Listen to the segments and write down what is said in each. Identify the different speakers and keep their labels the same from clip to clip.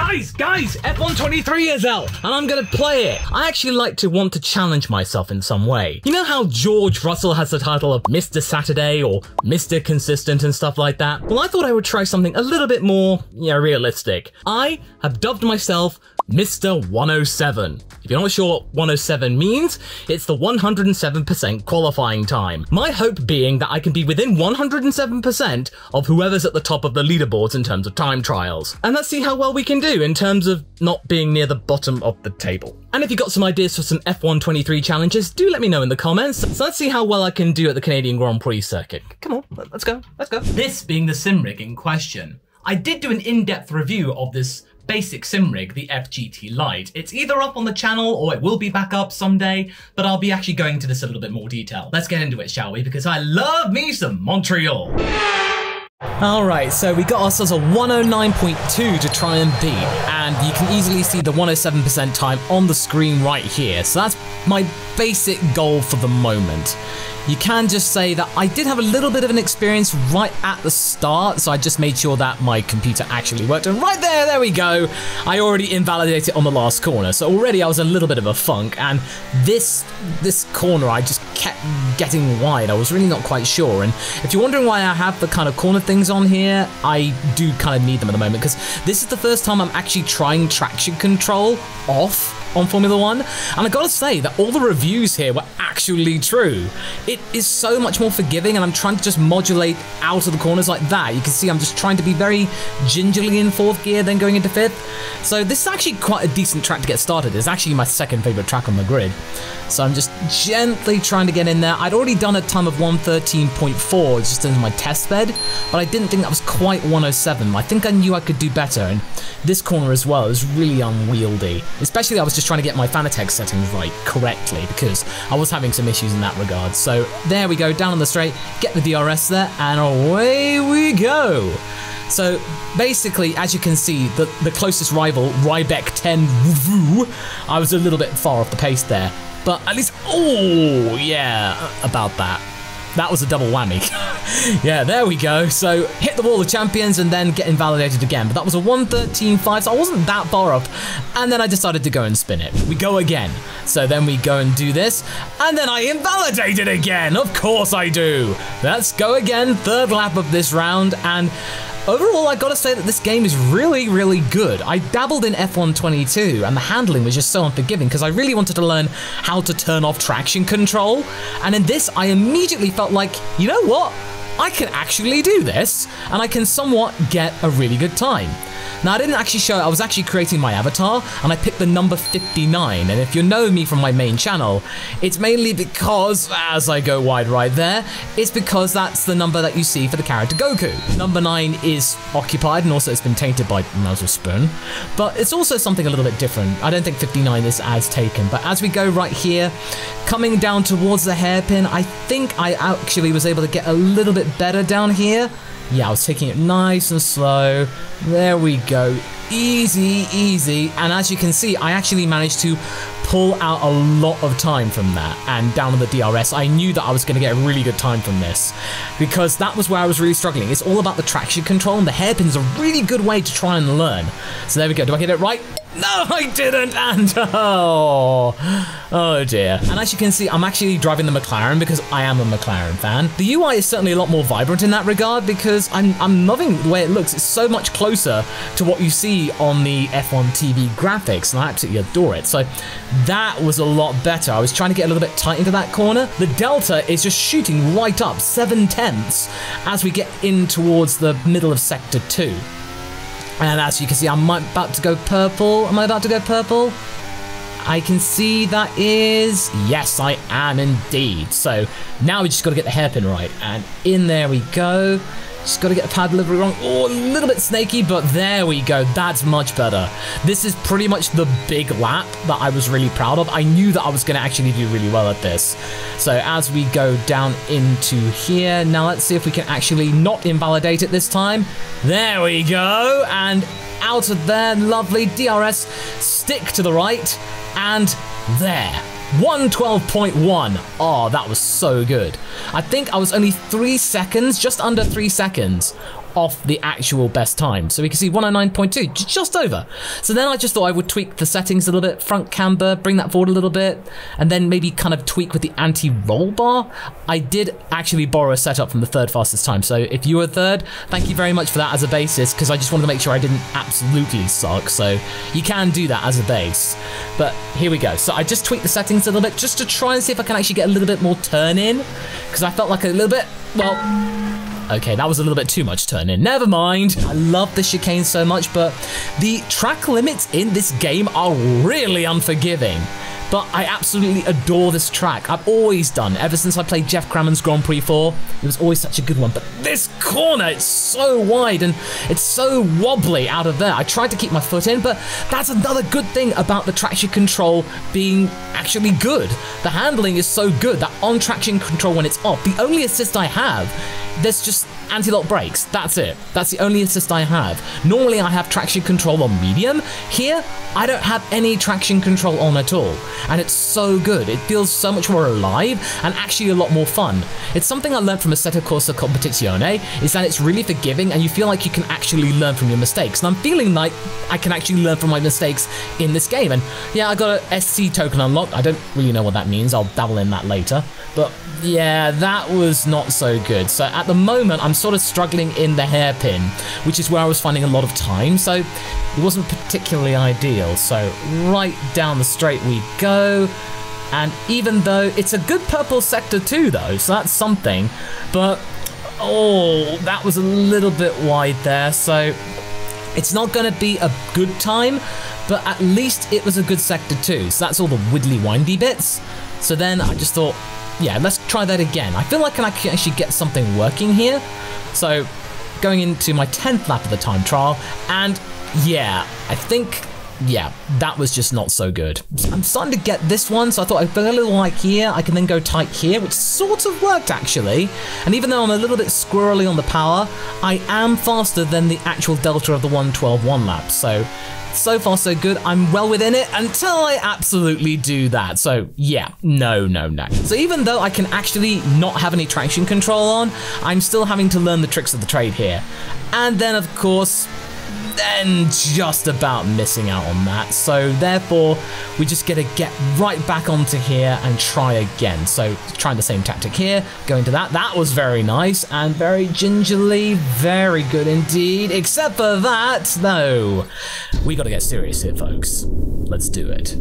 Speaker 1: Guys, F123 is out, and I'm gonna play it. I actually like to want to challenge myself in some way. You know how George Russell has the title of Mr. Saturday or Mr. Consistent and stuff like that? Well, I thought I would try something a little bit more, realistic. I have dubbed myself Mr. 107. If you're not sure what 107 means, it's the 107% qualifying time. My hope being that I can be within 107% of whoever's at the top of the leaderboards in terms of time trials. And let's see how well we can do in terms of not being near the bottom of the table. And if you've got some ideas for some F123 challenges, do let me know in the comments. So let's see how well I can do at the Canadian Grand Prix circuit. Come on, let's go. This being the sim rig in question. I did do an in-depth review of this basic sim rig, the FGT Lite. It's either up on the channel or it will be back up someday, but I'll be actually going into this a little bit more detail. Let's get into it, shall we? Because I love me some Montreal. Alright, so we got ourselves a 109.2 to try and beat, and you can easily see the 107% time on the screen right here. So that's my basic goal for the moment. You can just say that I did have a little bit of an experience right at the start, so I just made sure that my computer actually worked, and right there we go, I already invalidated on the last corner, so already I was a little bit of a funk, and this corner I just kept getting wide. I was really not quite sure, and if you're wondering why I have the kind of corner things on here, I do kind of need them at the moment, because this is the first time I'm actually trying traction control off on Formula 1, and I gotta say that all the reviews here were actually true. It is so much more forgiving, and I'm trying to just modulate out of the corners like that. You can see I'm just trying to be very gingerly in 4th gear, then going into 5th. So this is actually quite a decent track to get started. It's actually my second favorite track on the grid. So I'm just gently trying to get in there. I'd already done a time of 113.4 just in my test bed, but I didn't think that was quite 107. I think I knew I could do better, and this corner as well is really unwieldy. Especially I was just trying to get my Fanatec settings right correctly, because I was having some issues in that regard. So there we go, down on the straight, get the DRS there, and away we go. So basically, as you can see, the closest rival, Ryback 10, I was a little bit far off the pace there. But at least, oh yeah, about that. That was a double whammy. Yeah, there we go. So hit the wall of champions and then get invalidated again. But that was a 113.5, so I wasn't that far off. And then I decided to go and spin it. We go again. So then we go and do this. And then I invalidate it again. Of course I do. Let's go again. 3rd lap of this round. And overall, I gotta say that this game is really, really good. I dabbled in F122, and the handling was just so unforgiving because I really wanted to learn how to turn off traction control. And in this, I immediately felt like, you know what? I can actually do this, and I can somewhat get a really good time. Now, I didn't actually show it, I was actually creating my avatar, and I picked the number 59, and if you know me from my main channel, it's mainly because, as I go wide right there, it's because that's the number that you see for the character Goku. Number 9 is occupied, and also it's been tainted by Muzzle Spoon, but it's also something a little bit different. I don't think 59 is as taken, but as we go right here, coming down towards the hairpin, I think I actually was able to get a little bit better down here. Yeah, I was taking it nice and slow. There we go. Easy, easy. And as you can see, I actually managed to pull out a lot of time from that. And down on the DRS, I knew that I was going to get a really good time from this, because that was where I was really struggling. It's all about the traction control, and the hairpin is a really good way to try and learn. So there we go. Do I get it right? No, I didn't, and oh dear. And as you can see, I'm actually driving the McLaren because I am a McLaren fan. The UI is certainly a lot more vibrant in that regard because I'm loving the way it looks. It's so much closer to what you see on the F1 TV graphics, and I absolutely adore it. So that was a lot better. I was trying to get a little bit tight into that corner. The delta is just shooting right up, 7/10 as we get in towards the middle of Sector 2. And as you can see, I'm about to go purple. Am I about to go purple? I can see that is... Yes, I am indeed. So now we just got to get the hairpin right. And in there we go. Just got to get the pad delivery wrong. Oh, a little bit snaky, but there we go. That's much better. This is pretty much the big lap that I was really proud of. I knew that I was going to actually do really well at this. So as we go down into here, now let's see if we can actually not invalidate it this time. There we go. And out of there, lovely. DRS, stick to the right, and there. 112.1. Oh, that was so good. I think I was only 3 seconds, just under 3 seconds, off the actual best time. So we can see 109.2, just over. So then I just thought I would tweak the settings a little bit, front camber, bring that forward a little bit, and then maybe kind of tweak with the anti-roll bar. I did actually borrow a setup from the third fastest time, so if you were third, thank you very much for that as a basis, because I just wanted to make sure I didn't absolutely suck, so you can do that as a base. But here we go. So I just tweaked the settings a little bit, just to try and see if I can actually get a little bit more turn in, because I felt like a little bit, well, okay, that was a little bit too much turn in. Never mind. I love the chicane so much, but the track limits in this game are really unforgiving. But I absolutely adore this track. I've always done, ever since I played Jeff Cramman's Grand Prix 4. It was always such a good one. But this corner, it's so wide and it's so wobbly out of there. I tried to keep my foot in, but that's another good thing about the traction control being actually good. The handling is so good that on traction control when it's off, the only assist I have, there's just anti-lock brakes. That's it. That's the only assist I have. Normally I have traction control on medium. Here, I don't have any traction control on at all. And it's so good. It feels so much more alive and actually a lot more fun. It's something I learned from Assetto Corsa Competizione, is that it's really forgiving and you feel like you can actually learn from your mistakes. And I'm feeling like I can actually learn from my mistakes in this game. And yeah, I got a SC token unlocked. I don't really know what that means. I'll dabble in that later. But yeah, that was not so good. So at the moment, I'm sort of struggling in the hairpin, which is where I was finding a lot of time. So it wasn't particularly ideal. So right down the straight we go. And even though it's a good purple sector too, though, so that's something. But oh, that was a little bit wide there. So it's not going to be a good time, but at least it was a good sector too. So that's all the widdly windy bits. So then I just thought, yeah, let's try that again. I feel like I can actually get something working here. So going into my 10th lap of the time trial, and yeah, I think, yeah, that was just not so good. I'm starting to get this one, so I thought I'd go a little light here, I can then go tight here, which sort of worked actually. And even though I'm a little bit squirrely on the power, I am faster than the actual delta of the 112 one lap. So far so good. I'm well within it until I absolutely do that. So yeah, no. So even though I can actually not have any traction control on, I'm still having to learn the tricks of the trade here. And then of course, then just about missing out on that. So therefore, we just gotta get right back onto here and try again. So trying the same tactic here, going to that. That was very nice and very gingerly, very good indeed. Except for that, no. We gotta get serious here, folks. Let's do it.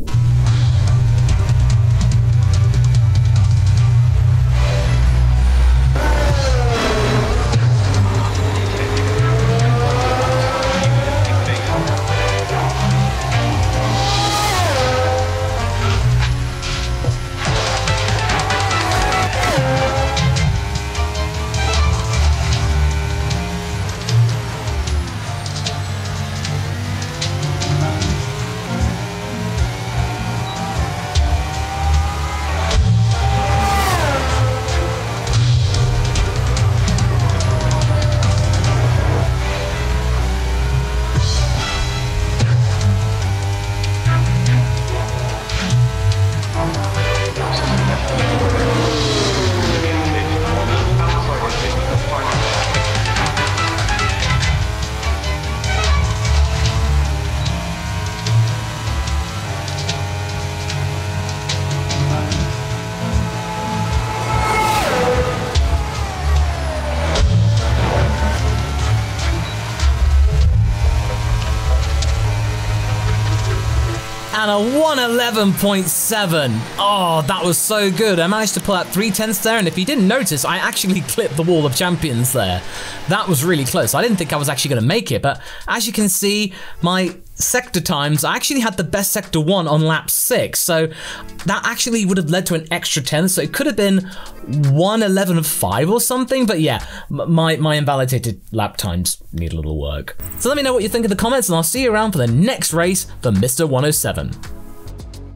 Speaker 1: And a 111.7. Oh, that was so good. I managed to pull out 3/10 there, and if you didn't notice, I actually clipped the wall of champions there. That was really close. I didn't think I was actually going to make it, but as you can see, my sector times, I actually had the best sector 1 on lap 6, so that actually would have led to an extra 10, so it could have been 111.5 or something, but yeah, my invalidated lap times need a little work. So let me know what you think in the comments, and I'll see you around for the next race for Mr. 107.